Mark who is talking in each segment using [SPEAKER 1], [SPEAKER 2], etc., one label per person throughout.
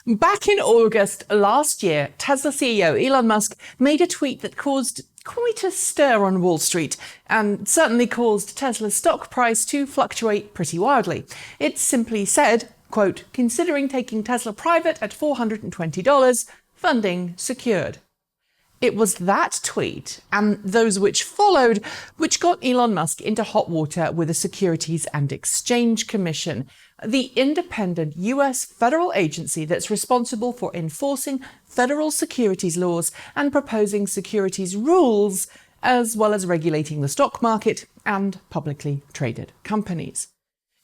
[SPEAKER 1] Back in August last year, Tesla CEO Elon Musk made a tweet that caused quite a stir on Wall Street and certainly caused Tesla's stock price to fluctuate pretty wildly. It simply said, quote, "Considering taking Tesla private at $420, funding secured." It was that tweet and those which followed which got Elon Musk into hot water with the Securities and Exchange Commission, the independent US federal agency that's responsible for enforcing federal securities laws and proposing securities rules, as well as regulating the stock market and publicly traded companies.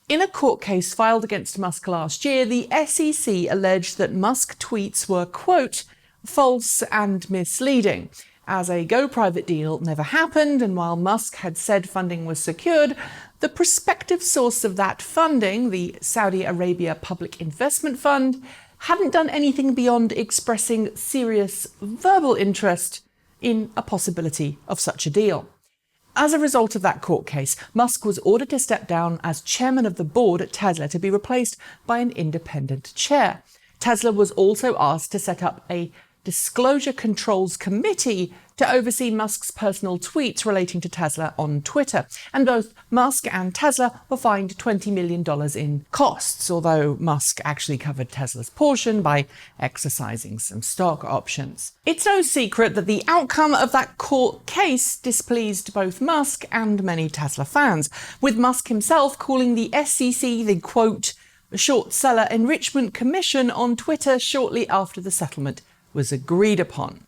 [SPEAKER 1] In a court case filed against Musk last year, the SEC alleged that Musk tweets were, quote, "false and misleading," as a go-private deal never happened, and while Musk had said funding was secured, the prospective source of that funding, the Saudi Arabia Public Investment Fund, hadn't done anything beyond expressing serious verbal interest in a possibility of such a deal. As a result of that court case, Musk was ordered to step down as chairman of the board at Tesla to be replaced by an independent chair. Tesla was also asked to set up a Disclosure Controls Committee to oversee Musk's personal tweets relating to Tesla on Twitter. And both Musk and Tesla were fined $20 million in costs, although Musk actually covered Tesla's portion by exercising some stock options. It's no secret that the outcome of that court case displeased both Musk and many Tesla fans, with Musk himself calling the SEC the, quote, "short seller enrichment commission" on Twitter shortly after the settlement was agreed upon.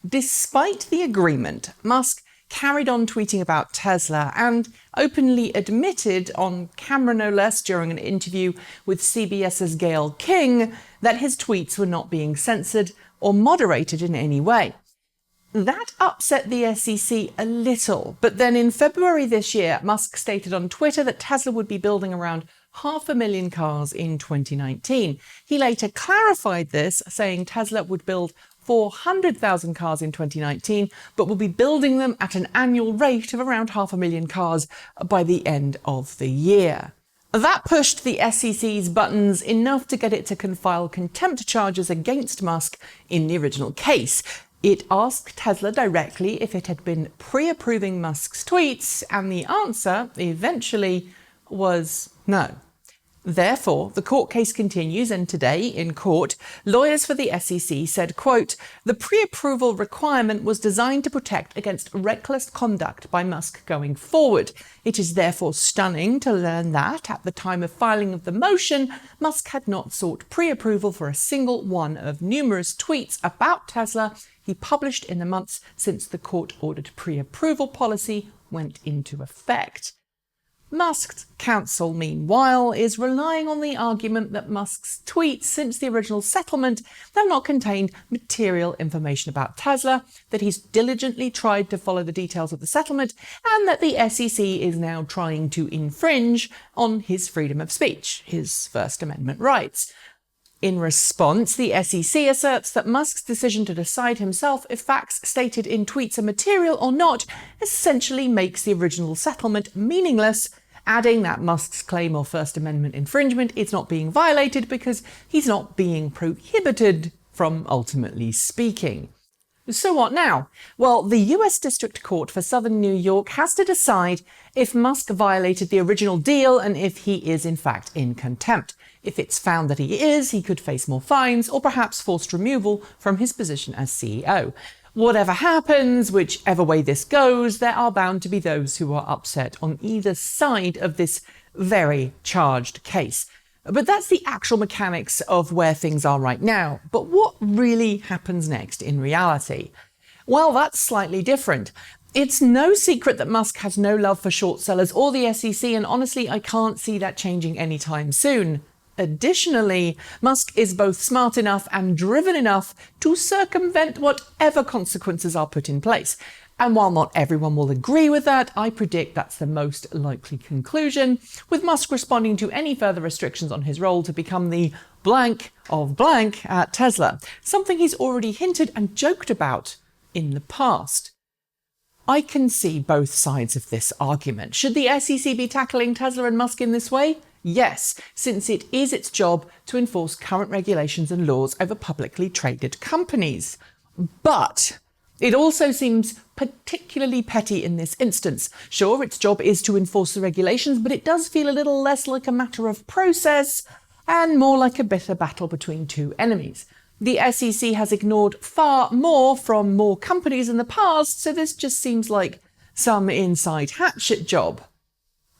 [SPEAKER 1] Despite the agreement, Musk carried on tweeting about Tesla and openly admitted, on camera no less, during an interview with CBS's Gayle King, that his tweets were not being censored or moderated in any way. That upset the SEC a little, but then in February this year, Musk stated on Twitter that Tesla would be building around 500,000 cars in 2019. He later clarified this, saying Tesla would build 400,000 cars in 2019, but will be building them at an annual rate of around 500,000 cars by the end of the year. That pushed the SEC's buttons enough to get it to file contempt charges against Musk in the original case. It asked Tesla directly if it had been pre-approving Musk's tweets, and the answer, eventually, was no. Therefore, the court case continues, and today, in court, lawyers for the SEC said, quote, "The pre-approval requirement was designed to protect against reckless conduct by Musk going forward. It is therefore stunning to learn that, at the time of filing of the motion, Musk had not sought pre-approval for a single one of numerous tweets about Tesla he published in the months since the court-ordered pre-approval policy went into effect." Musk's counsel, meanwhile, is relying on the argument that Musk's tweets since the original settlement have not contained material information about Tesla, that he's diligently tried to follow the details of the settlement, and that the SEC is now trying to infringe on his freedom of speech, his First Amendment rights. In response, the SEC asserts that Musk's decision to decide himself if facts stated in tweets are material or not essentially makes the original settlement meaningless, adding that Musk's claim of First Amendment infringement is not being violated because he's not being prohibited from ultimately speaking. So what now? Well, the US District Court for Southern New York has to decide if Musk violated the original deal and if he is in fact in contempt. If it's found that he is, he could face more fines or perhaps forced removal from his position as CEO. Whatever happens, whichever way this goes, there are bound to be those who are upset on either side of this very charged case. But that's the actual mechanics of where things are right now. But what really happens next in reality? Well, that's slightly different. It's no secret that Musk has no love for short sellers or the SEC, and honestly, I can't see that changing anytime soon. Additionally, Musk is both smart enough and driven enough to circumvent whatever consequences are put in place. And while not everyone will agree with that, I predict that's the most likely conclusion, with Musk responding to any further restrictions on his role to become the blank of blank at Tesla, something he's already hinted and joked about in the past. I can see both sides of this argument. Should the SEC be tackling Tesla and Musk in this way? Yes, since it is its job to enforce current regulations and laws over publicly traded companies. But it also seems particularly petty in this instance. Sure, its job is to enforce the regulations, but it does feel a little less like a matter of process and more like a bitter battle between two enemies. The SEC has ignored far more from more companies in the past, so this just seems like some inside hatchet job.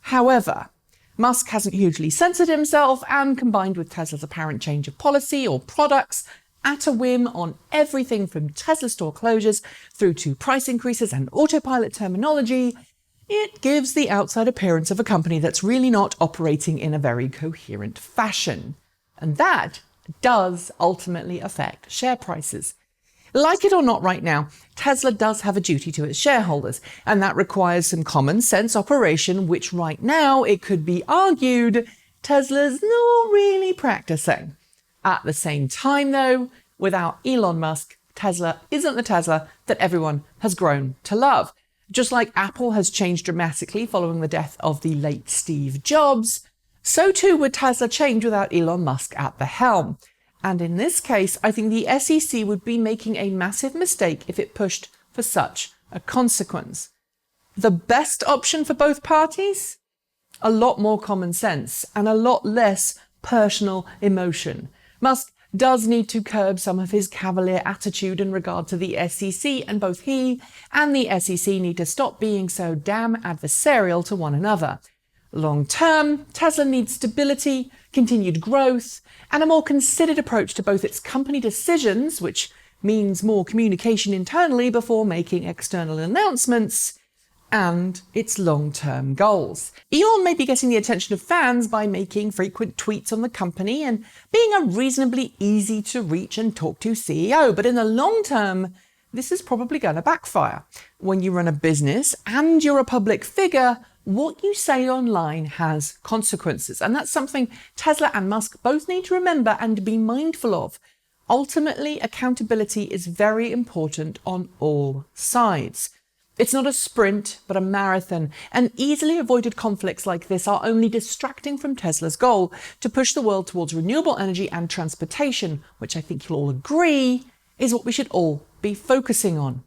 [SPEAKER 1] However, Musk hasn't hugely censored himself, and combined with Tesla's apparent change of policy or products at a whim on everything from Tesla store closures through to price increases and autopilot terminology, it gives the outside appearance of a company that's really not operating in a very coherent fashion. And that does ultimately affect share prices. Like it or not right now, Tesla does have a duty to its shareholders, and that requires some common sense operation, which right now, it could be argued, Tesla's not really practicing. At the same time though, without Elon Musk, Tesla isn't the Tesla that everyone has grown to love. Just like Apple has changed dramatically following the death of the late Steve Jobs, so too would Tesla change without Elon Musk at the helm. And in this case, I think the SEC would be making a massive mistake if it pushed for such a consequence. The best option for both parties? A lot more common sense and a lot less personal emotion. Musk does need to curb some of his cavalier attitude in regard to the SEC, and both he and the SEC need to stop being so damn adversarial to one another. Long term, Tesla needs stability, continued growth, and a more considered approach to both its company decisions, which means more communication internally before making external announcements, and its long-term goals. Elon may be getting the attention of fans by making frequent tweets on the company and being a reasonably easy to reach and talk to CEO, but in the long term, this is probably going to backfire. When you run a business and you're a public figure, what you say online has consequences, and that's something Tesla and Musk both need to remember and be mindful of. Ultimately, accountability is very important on all sides. It's not a sprint, but a marathon, and easily avoided conflicts like this are only distracting from Tesla's goal to push the world towards renewable energy and transportation, which I think you'll all agree is what we should all be focusing on.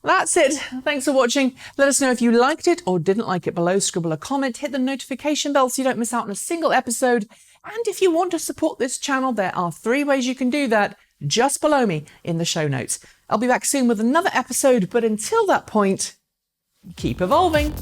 [SPEAKER 1] That's it. Thanks for watching. Let us know if you liked it or didn't like it below. Scribble a comment, hit the notification bell so you don't miss out on a single episode. And if you want to support this channel, there are 3 ways you can do that just below me in the show notes. I'll be back soon with another episode, but until that point, keep evolving.